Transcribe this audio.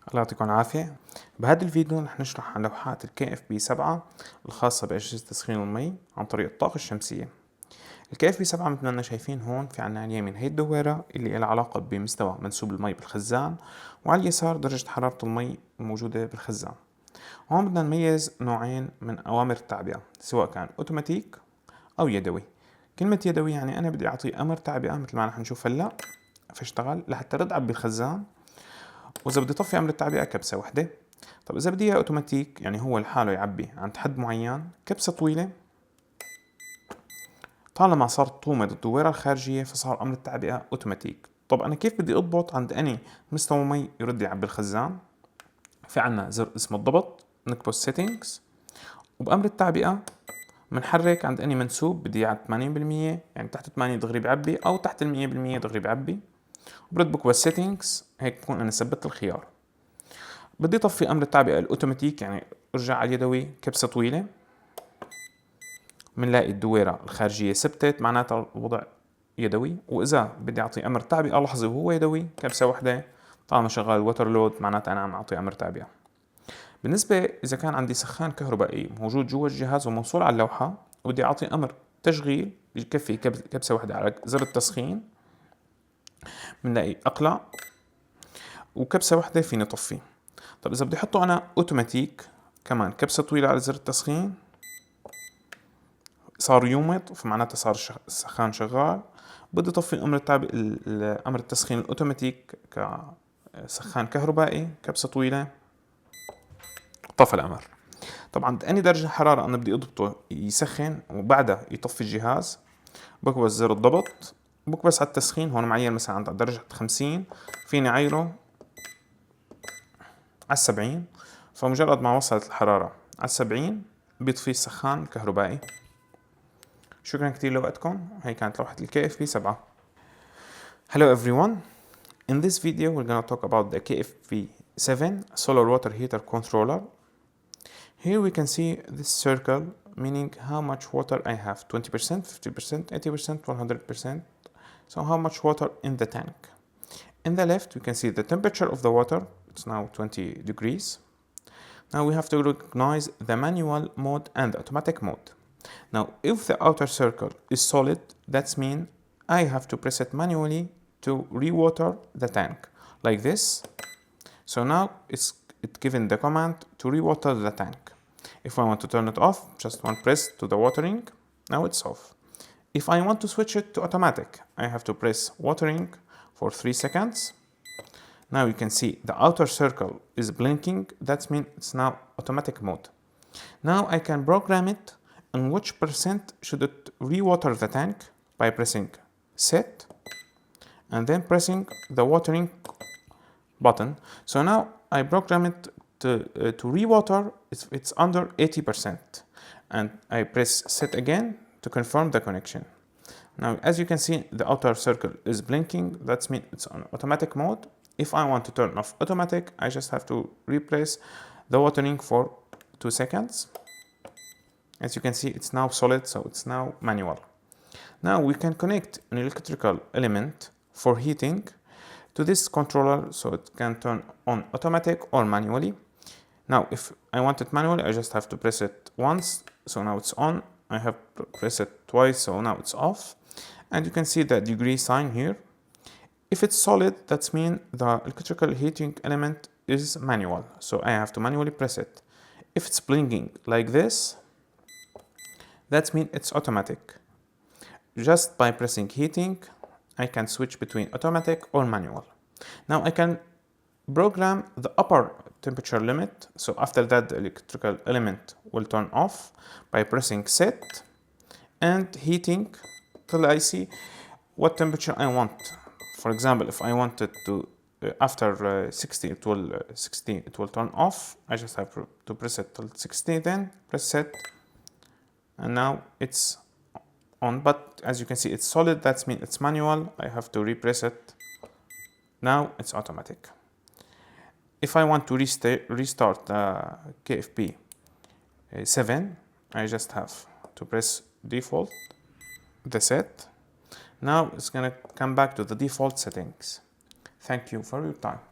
الله يعطيكم العافية. بهذا الفيديو رح نشرح عن لوحات KFP-7 الخاصة بأجهزة تسخين المي عن طريق الطاقة الشمسية. KFP-7 مثل ما شايفين هون في عنا على اليمين هي الدويرة اللي لها علاقة بمستوى منسوب المي بالخزان، وعلى اليسار درجة حرارة المي الموجودة بالخزان. هون بدنا نميز نوعين من أوامر التعبئة، سواء كان أوتوماتيك أو يدوي. كلمة يدوي يعني أنا بدي أعطي أمر تعبئة مثل ما رح نشوف هلا فاشتغل لحتى رد عبي الخزان، وإذا بدي طفي أمر التعبئة كبسة وحدة. طب إذا بدي إياه أوتوماتيك يعني هو لحاله يعبي عند حد معين كبسة طويلة، طالما صارت تومض الدويرة الخارجية فصار أمر التعبئة أوتوماتيك. طب أنا كيف بدي أضبط عند أني مستوى مي يرد يعبي الخزان؟ في عنا زر اسمه الضبط، نكبس settings، وبأمر التعبئة منحرك عند أني منسوب بدي على 80%، يعني تحت 80 دغري بعبي أو تحت 100% دغري بعبي، وبرد بكبس settings. هيك بكون أنا ثبت الخيار. بدي طفي أمر التعبئة الأوتوماتيك يعني ارجع على اليدوي كبسة طويلة، منلاقي الدويرة الخارجية ثبتت معناتها الوضع يدوي. وإذا بدي أعطي أمر تعبئة لحظة وهو يدوي كبسة واحدة، طالما شغال الوتر لود معناتها أنا عم أعطي أمر تعبئة. بالنسبة إذا كان عندي سخان كهربائي موجود جوا الجهاز وموصول على اللوحة وبدي أعطي أمر تشغيل يكفي كبسة واحدة على زر التسخين، منلاقي أقلع وكبسة واحدة فيني طفي. طب إذا بدي أحطه أنا أوتوماتيك كمان كبسة طويلة على زر التسخين صار يومض، فمعناتها صار السخان شغال. بدي طفي أمر التسخين الأوتوماتيك كسخان كهربائي كبسة طويلة، طفى الأمر. طبعا أني درجة حرارة أنا بدي أضبطه يسخن وبعدها يطفي الجهاز، بكبس زر الضبط بكبس على التسخين. هون معين مثلا عند درجة 50 فيني عيره على 70، فمجرد ما وصلت الحرارة على 70 بيطفي السخان الكهربائي. شكرا كتير لوقتكم. هي كانت لوحة KFP-7. Hello everyone. In this video we're gonna talk about the KFP-7 solar water heater controller. Here we can see this circle meaning how much water I have: 20%, 50%, 80%, 100%. So how much water in the tank. In the left we can see the temperature of the water. It's now 20 degrees. Now we have to recognize the manual mode and the automatic mode. Now if the outer circle is solid, that means I have to press it manually to rewater the tank like this. So now it's given the command to rewater the tank. If I want to turn it off, just one press to the watering. Now it's off. If I want to switch it to automatic, I have to press watering for 3 seconds. Now you can see the outer circle is blinking. That means it's now automatic mode. Now I can program it on which percent should it rewater the tank by pressing set and then pressing the watering button. So now I program it to rewater if it's under 80%, and I press set again to confirm the connection. Now as you can see the outer circle is blinking. That means it's on automatic mode. If I want to turn off automatic, I just have to replace the watering for 2 seconds. As you can see it's now solid, so it's now manual. Now we can connect an electrical element for heating to this controller so it can turn on automatic or manually. Now if I want it manually, I just have to press it once, so now it's on. I have to press it twice, so now it's off. And you can see the degree sign here. If it's solid, that means the electrical heating element is manual, so I have to manually press it. If it's blinking like this, that means it's automatic. Just by pressing heating, I can switch between automatic or manual. Now I can program the upper temperature limit, so after that the electrical element will turn off by pressing set and heating till I see what temperature I want. For example, if I want it to after 60 it will turn off. I just have to press it till 60, then press set, and now it's on. But as you can see it's solid, that means it's manual. I have to repress it. Now it's automatic. If I want to restart KFP-7, I just have to press default, the set. Now it's gonna come back to the default settings. Thank you for your time.